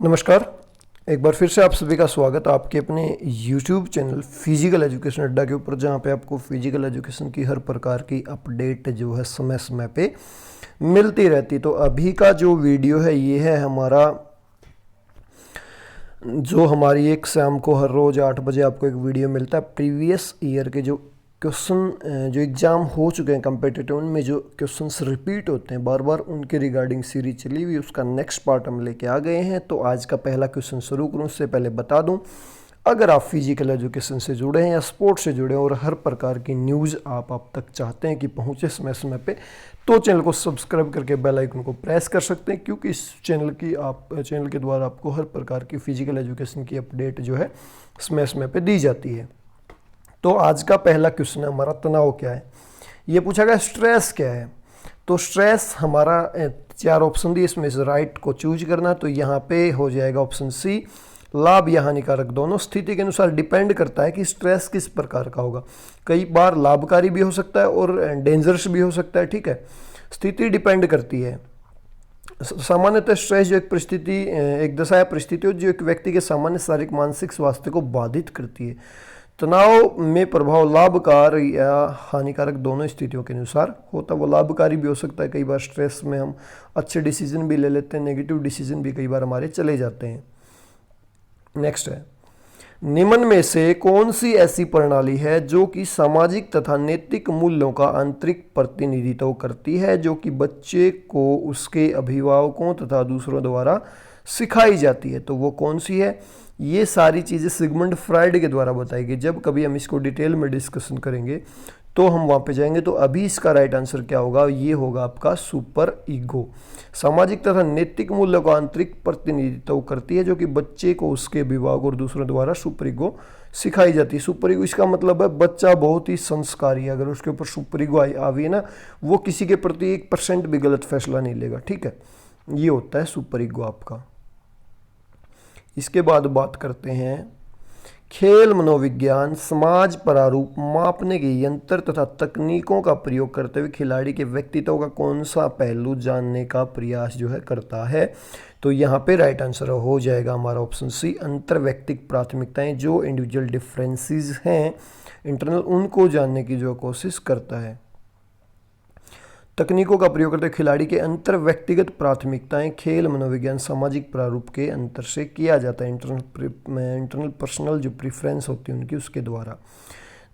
नमस्कार। एक बार फिर से आप सभी का स्वागत है आपके अपने YouTube चैनल फिजिकल एजुकेशन अड्डा के ऊपर, जहां पे आपको फिजिकल एजुकेशन की हर प्रकार की अपडेट जो है समय समय पे मिलती रहती। तो अभी का जो वीडियो है ये है हमारी एक शाम को हर रोज़ 8 बजे आपको एक वीडियो मिलता है प्रीवियस ईयर के जो क्वेश्चन जो एग्ज़ाम हो चुके हैं कम्पिटिटिव, उनमें जो क्वेश्चंस रिपीट होते हैं बार बार, उनके रिगार्डिंग सीरीज चली हुई, उसका नेक्स्ट पार्ट हम लेके आ गए हैं। तो आज का पहला क्वेश्चन शुरू करूँ उससे पहले बता दूं, अगर आप फिजिकल एजुकेशन से जुड़े हैं या स्पोर्ट्स से जुड़े हैं और हर प्रकार की न्यूज़ आप तक चाहते हैं कि पहुंचे समय समय पे, तो चैनल को सब्सक्राइब करके बेल आइकन को प्रेस कर सकते हैं, क्योंकि इस चैनल के द्वारा आपको हर प्रकार की फिजिकल एजुकेशन की अपडेट जो है समय समय पे दी जाती है। तो आज का पहला क्वेश्चन है हमारा, तनाव क्या है। ये पूछा गया स्ट्रेस क्या है। तो स्ट्रेस हमारा 4 ऑप्शन दिए, इसमें से राइट को चूज करना। तो यहाँ पे हो जाएगा ऑप्शन सी, लाभ या हानिकारक दोनों। स्थिति के अनुसार डिपेंड करता है कि स्ट्रेस किस प्रकार का होगा। कई बार लाभकारी भी हो सकता है और डेंजरस भी हो सकता है, ठीक है। स्थिति डिपेंड करती है। सामान्यतः स्ट्रेस जो एक दशा या परिस्थिति हो जो एक व्यक्ति के सामान्य शारीरिक मानसिक स्वास्थ्य को बाधित करती है। तनाव में प्रभाव लाभकार या हानिकारक दोनों स्थितियों के अनुसार होता है। वो लाभकारी भी हो सकता है, कई बार स्ट्रेस में हम अच्छे डिसीजन भी ले लेते हैं, नेगेटिव डिसीजन भी कई बार हमारे चले जाते हैं। नेक्स्ट है, निम्न में से कौन सी ऐसी प्रणाली है जो कि सामाजिक तथा नैतिक मूल्यों का आंतरिक प्रतिनिधित्व करती है, जो कि बच्चे को उसके अभिभावकों तथा दूसरों द्वारा सिखाई जाती है। तो वो कौन सी है? ये सारी चीज़ें सिगमंड फ्राइड के द्वारा बताई गई। जब कभी हम इसको डिटेल में डिस्कशन करेंगे तो हम वहाँ पे जाएंगे। तो अभी इसका राइट आंसर क्या होगा? ये होगा आपका सुपर ईगो। सामाजिक तथा नैतिक मूल्यों का आंतरिक प्रतिनिधित्व करती है, जो कि बच्चे को उसके अभिभावक और दूसरों द्वारा सुपर ईगो सिखाई जाती है। सुपर ईगो इसका मतलब है बच्चा बहुत ही संस्कारी है। अगर उसके ऊपर सुपर ईगो आई है ना, वो किसी के प्रति 1% भी गलत फैसला नहीं लेगा, ठीक है। ये होता है सुपर ईगो आपका। इसके बाद बात करते हैं खेल मनोविज्ञान समाज प्रारूप मापने के यंत्र तथा तकनीकों का प्रयोग करते हुए खिलाड़ी के व्यक्तित्व का कौन सा पहलू जानने का प्रयास जो है करता है। तो यहाँ पे राइट आंसर हो जाएगा हमारा ऑप्शन सी, अंतर व्यक्तिक प्राथमिकताएं, जो इंडिविजुअल डिफरेंसेस हैं इंटरनल, उनको जानने की जो कोशिश करता है। तकनीकों का प्रयोग करते खिलाड़ी के अंतर व्यक्तिगत प्राथमिकताएं खेल मनोविज्ञान सामाजिक प्रारूप के अंतर से किया जाता है। इंटरनल पर्सनल जो प्रेफरेंस होती है उनकी, उसके द्वारा।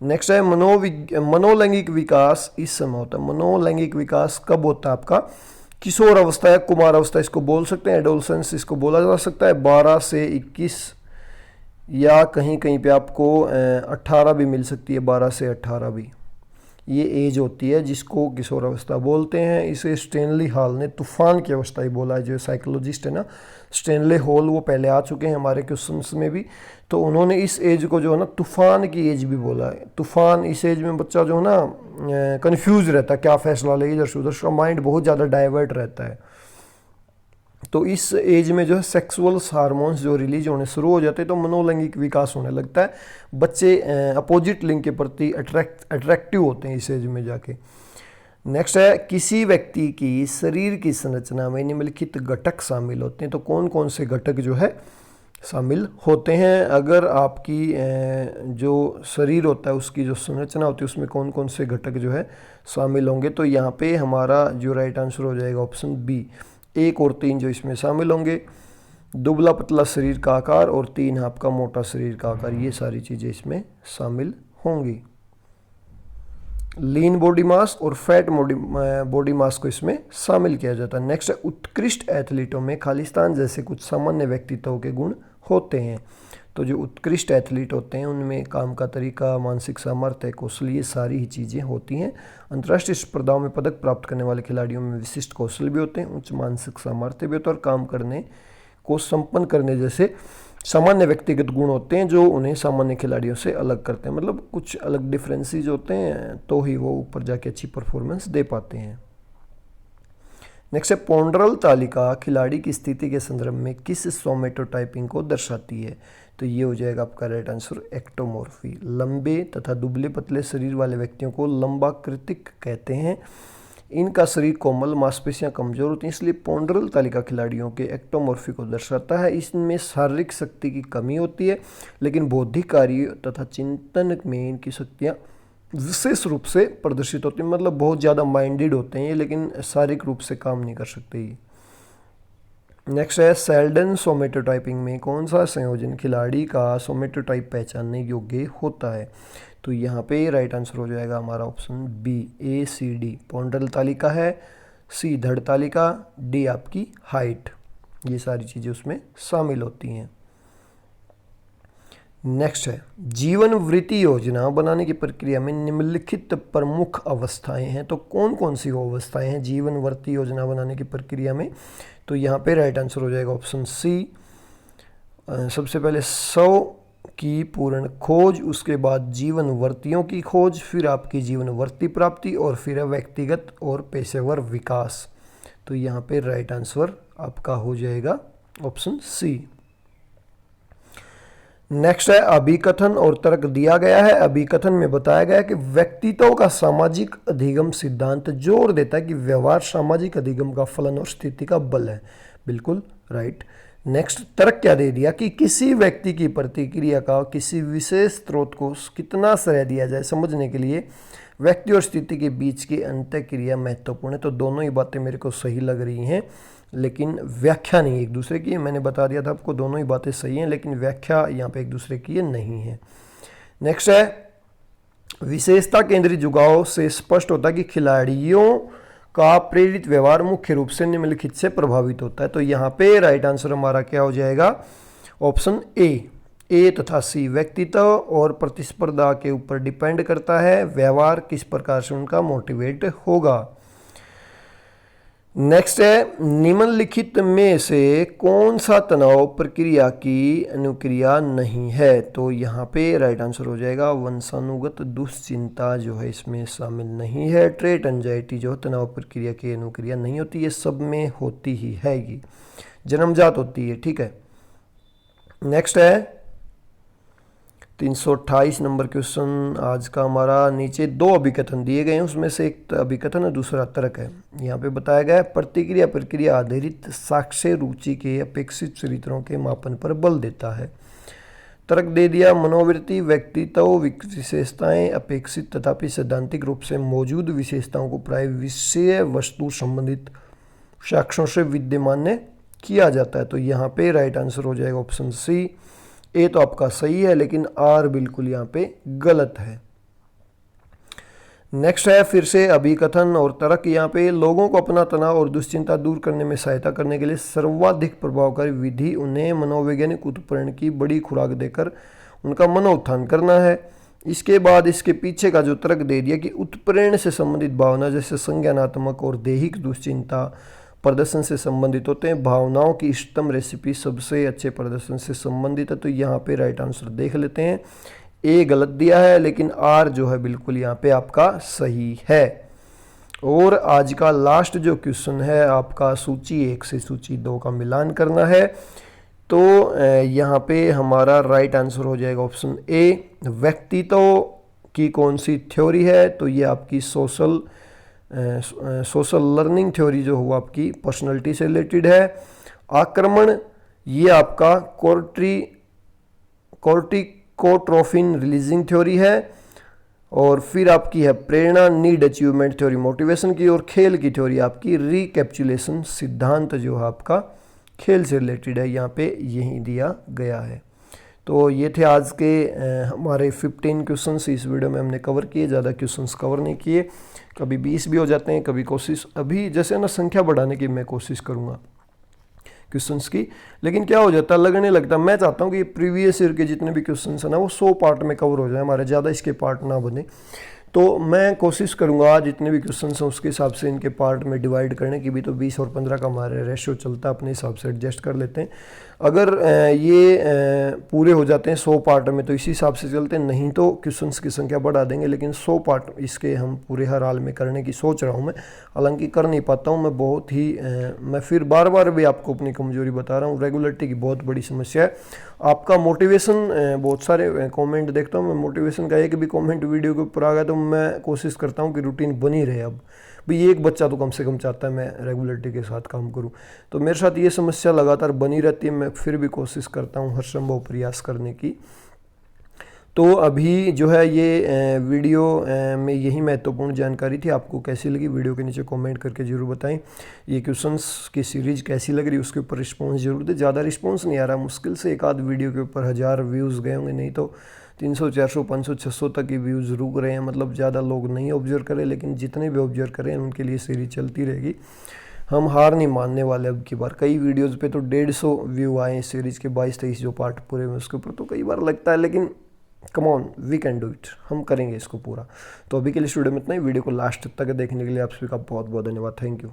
नेक्स्ट है मनोलैंगिक विकास इस समय होता है। मनोलैंगिक विकास कब होता है आपका? किशोर अवस्था या कुमार अवस्था इसको बोल सकते हैं, एडोलसेंस इसको बोला जा सकता है। 12 से 21 या कहीं कहीं पे आपको 18 भी मिल सकती है, 12 से 18 भी ये एज होती है जिसको किशोर अवस्था बोलते हैं। इसे स्टेनली हॉल ने तूफान की अवस्था ही बोला है। जो साइकोलॉजिस्ट है ना स्टेनली हॉल, वो पहले आ चुके हैं हमारे क्वेश्चंस में भी। तो उन्होंने इस एज को जो है ना तूफान की एज भी बोला है। तूफान, इस एज में बच्चा जो है ना कंफ्यूज रहता है, क्या फैसला ले, इधर से उधर, उसका माइंड बहुत ज़्यादा डाइवर्ट रहता है। तो इस एज में जो है सेक्सुअल हार्मोन्स जो रिलीज होने शुरू हो जाते हैं, तो मनोलैंगिक विकास होने लगता है। बच्चे अपोजिट लिंग के प्रति अट्रैक्टिव होते हैं इस एज में जाके। नेक्स्ट है, किसी व्यक्ति की शरीर की संरचना में निम्नलिखित घटक शामिल होते हैं। तो कौन कौन से घटक जो है शामिल होते हैं? अगर आपकी जो शरीर होता है उसकी जो संरचना होती है उसमें कौन कौन से घटक जो है शामिल होंगे? तो यहाँ पे हमारा जो राइट आंसर हो जाएगा ऑप्शन बी, 1 और 3 जो इसमें शामिल होंगे। दुबला पतला शरीर का आकार और 3 आपका मोटा शरीर का आकार, ये सारी चीज़ें इसमें शामिल होंगी। लीन बॉडी मास और फैट बॉडी मास को इसमें शामिल किया जाता है। नेक्स्ट है, उत्कृष्ट एथलीटों में खालिस्तान जैसे कुछ सामान्य व्यक्तित्व के गुण होते हैं। तो जो उत्कृष्ट एथलीट होते हैं उनमें काम का तरीका, मानसिक सामर्थ्य, कौशल, ये सारी ही चीज़ें होती हैं। अंतर्राष्ट्रीय स्पर्धाओं में पदक प्राप्त करने वाले खिलाड़ियों में विशिष्ट कौशल भी होते हैं, उच्च मानसिक सामर्थ्य भी होता है और काम करने को संपन्न करने जैसे सामान्य व्यक्तिगत गुण होते हैं जो उन्हें सामान्य खिलाड़ियों से अलग करते हैं। मतलब कुछ अलग डिफरेंसेस होते हैं तो ही वो ऊपर जाके अच्छी परफॉर्मेंस दे पाते हैं। नेक्स्ट है, पोंड्रल तालिका खिलाड़ी की स्थिति के संदर्भ में किस सोमेटोटाइपिंग को दर्शाती है? तो ये हो जाएगा आपका राइट आंसर एक्टोमॉर्फी। लंबे तथा दुबले पतले शरीर वाले व्यक्तियों को लंबाकृतिक कहते हैं। इनका शरीर कोमल, मांसपेशियां कमजोर होती हैं, इसलिए पोंड्रल तालिका खिलाड़ियों के एक्टोमॉर्फी को दर्शाता है। इसमें शारीरिक शक्ति की कमी होती है, लेकिन बौद्धिक कार्य तथा चिंतन में इनकी शक्तियाँ विशेष रूप से प्रदर्शित होती हैं। मतलब बहुत ज़्यादा माइंडेड होते हैं ये, लेकिन शारीरिक रूप से काम नहीं कर सकते ये। नेक्स्ट है सेल्डन सोमेटोटाइपिंग में कौन सा संयोजन खिलाड़ी का सोमेटोटाइप पहचानने योग्य होता है? तो यहाँ पे राइट आंसर हो जाएगा हमारा ऑप्शन बी, ACD पोंड्रल तालिका है, C धड़ तालिका, D आपकी हाइट। ये सारी चीज़ें उसमें शामिल होती हैं। नेक्स्ट है जीवन वृत्ति योजना बनाने की प्रक्रिया में निम्नलिखित प्रमुख अवस्थाएं हैं। तो कौन कौन सी वो अवस्थाएं हैं जीवन वृत्ति योजना बनाने की प्रक्रिया में? तो यहाँ पे राइट आंसर हो जाएगा ऑप्शन C। सबसे पहले 100 की पूर्ण खोज, उसके बाद जीवन वर्तियों की खोज, फिर आपकी जीवन वर्ती प्राप्ति और फिर व्यक्तिगत और पेशेवर विकास। तो यहाँ पे राइट आंसर आपका हो जाएगा ऑप्शन C। नेक्स्ट है अभिकथन और तर्क दिया गया है। अभिकथन में बताया गया है कि व्यक्तित्व का सामाजिक अधिगम सिद्धांत जोर देता है कि व्यवहार सामाजिक अधिगम का फलन और स्थिति का बल है। बिल्कुल राइट। नेक्स्ट तर्क क्या दे दिया कि किसी व्यक्ति की प्रतिक्रिया का किसी विशेष स्रोत को कितना श्रेय दिया जाए समझने के लिए व्यक्ति और स्थिति के बीच की अंतःक्रिया महत्वपूर्ण है। तो दोनों ही बातें मेरे को सही लग रही हैं, लेकिन व्याख्या नहीं एक दूसरे की। मैंने बता दिया था आपको दोनों ही बातें सही हैं, लेकिन व्याख्या यहाँ पे एक दूसरे की नहीं है। नेक्स्ट है विशेषता केंद्रित जुगाव से स्पष्ट होता है कि खिलाड़ियों का प्रेरित व्यवहार मुख्य रूप से निम्नलिखित से प्रभावित होता है। तो यहाँ पे राइट आंसर हमारा क्या हो जाएगा ऑप्शन ए तथा C व्यक्तित्व और प्रतिस्पर्धा के ऊपर डिपेंड करता है, व्यवहार किस प्रकार से उनका मोटिवेट होगा। नेक्स्ट है निम्नलिखित में से कौन सा तनाव प्रक्रिया की अनुक्रिया नहीं है? तो यहाँ पे राइट आंसर हो जाएगा वंशानुगत दुश्चिंता जो है इसमें शामिल नहीं है। ट्रेट एंजाइटी जो तनाव प्रक्रिया की अनुक्रिया नहीं होती, ये सब में होती ही है, ये जन्मजात होती है। ठीक है। नेक्स्ट है 328 नंबर क्वेश्चन आज का हमारा। नीचे 2 अभिकथन दिए गए हैं, उसमें से एक अभिकथन है, दूसरा तर्क है। यहाँ पे बताया गया है प्रतिक्रिया प्रक्रिया आधारित साक्ष्य रुचि के अपेक्षित चरित्रों के मापन पर बल देता है। तर्क दे दिया मनोवृत्ति व्यक्तित्व विशेषताएं अपेक्षित तथापि सैद्धांतिक रूप से मौजूद विशेषताओं को प्राय विषय वस्तु संबंधित साक्ष्यों से विद्यमान किया जाता है। तो यहाँ पे राइट आंसर हो जाएगा ऑप्शन C। ए तो आपका सही है, लेकिन आर बिल्कुल यहाँ पे गलत है। नेक्स्ट है फिर से अभिकथन और तर्क। यहाँ पे लोगों को अपना तनाव और दुश्चिंता दूर करने में सहायता करने के लिए सर्वाधिक प्रभावकारी विधि उन्हें मनोवैज्ञानिक उत्प्रेरण की बड़ी खुराक देकर उनका मनोत्थान करना है। इसके बाद इसके पीछे का जो तर्क दे दिया कि उत्प्रेरण से संबंधित भावना जैसे संज्ञानात्मक और दैहिक दुश्चिंता प्रदर्शन से संबंधित होते हैं। भावनाओं की इष्टतम रेसिपी सबसे अच्छे प्रदर्शन से संबंधित है। तो यहाँ पे राइट आंसर देख लेते हैं। ए गलत दिया है, लेकिन आर जो है बिल्कुल यहाँ पे आपका सही है। और आज का लास्ट जो क्वेश्चन है आपका सूची 1 से सूची 2 का मिलान करना है। तो यहाँ पे हमारा राइट आंसर हो जाएगा ऑप्शन ए। व्यक्तित्व की कौन सी थ्योरी है? तो ये आपकी सोशल लर्निंग थ्योरी जो हुआ आपकी पर्सनैलिटी से रिलेटेड है। आक्रमण ये आपका कोर्टिकोट्रोफिन रिलीजिंग थ्योरी है। और फिर आपकी है प्रेरणा नीड अचीवमेंट थ्योरी मोटिवेशन की। और खेल की थ्योरी आपकी रिकैप्चुलेशन सिद्धांत जो है आपका खेल से रिलेटेड है, यहाँ पे यही दिया गया है। तो ये थे आज के हमारे 15 क्वेश्चंस इस वीडियो में हमने कवर किए। ज़्यादा क्वेश्चंस कवर नहीं किए, कभी 20 भी हो जाते हैं, कभी कोशिश अभी जैसे ना संख्या बढ़ाने की मैं कोशिश करूँगा क्वेश्चंस की। लेकिन क्या हो जाता है लगने लगता है मैं चाहता हूँ कि प्रीवियस ईयर के जितने भी क्वेश्चंस हैं ना वो 100 पार्ट में कवर हो जाए, हमारे ज़्यादा इसके पार्ट ना बने। तो मैं कोशिश करूँगा जितने भी क्वेश्चंस हैं उसके हिसाब से इनके पार्ट में डिवाइड करने की। भी तो 20 और 15 का हमारे रेशियो चलता है, अपने हिसाब से एडजस्ट कर लेते हैं। अगर ये पूरे हो जाते हैं 100 पार्ट में तो इसी हिसाब से चलते हैं, नहीं तो क्वेश्चंस की संख्या बढ़ा देंगे। लेकिन 100 पार्ट इसके हम पूरे हर हाल में करने की सोच रहा हूँ मैं, हालांकि कर नहीं पाता हूँ मैं बहुत ही मैं फिर बार बार भी आपको अपनी कमजोरी बता रहा हूँ। रेगुलरिटी की बहुत बड़ी समस्या है। आपका मोटिवेशन बहुत सारे कॉमेंट देखता हूँ मैं, मोटिवेशन का एक भी कॉमेंट वीडियो के ऊपर आ गया तो मैं कोशिश करता हूँ कि रूटीन बनी रहे। अब भाई एक बच्चा तो कम से कम चाहता है मैं रेगुलरिटी के साथ काम करूं। तो मेरे साथ ये समस्या लगातार बनी रहती है, मैं फिर भी कोशिश करता हूं हर संभव प्रयास करने की। तो अभी जो है ये वीडियो में यही महत्वपूर्ण जानकारी थी। आपको कैसी लगी वीडियो के नीचे कमेंट करके ज़रूर बताएं। ये क्वेश्चंस की सीरीज़ कैसी लग रही है उसके ऊपर रिस्पांस जरूर दें। ज़्यादा रिस्पांस नहीं आ रहा, मुश्किल से एक आध वीडियो के ऊपर 1000 व्यूज़ गए होंगे, नहीं तो 300 400 500 600 तक ही व्यूज़ रुक रहे हैं। मतलब ज़्यादा लोग नहीं ऑब्जर्व करें, लेकिन जितने भी ऑब्जर्व करें उनके लिए सीरीज चलती रहेगी। हम हार नहीं मानने वाले। अब की बार कई वीडियोज़ पे तो 150 व्यू आए इस सीरीज़ के 22-23 जो पार्ट पूरे में उसके ऊपर, तो कई बार लगता है लेकिन come on we can do it, हम करेंगे इसको पूरा। तो अभी के लिए स्टूडियो में इतना ही। वीडियो को लास्ट तक देखने के लिए आप सभी का बहुत बहुत धन्यवाद। Thank you.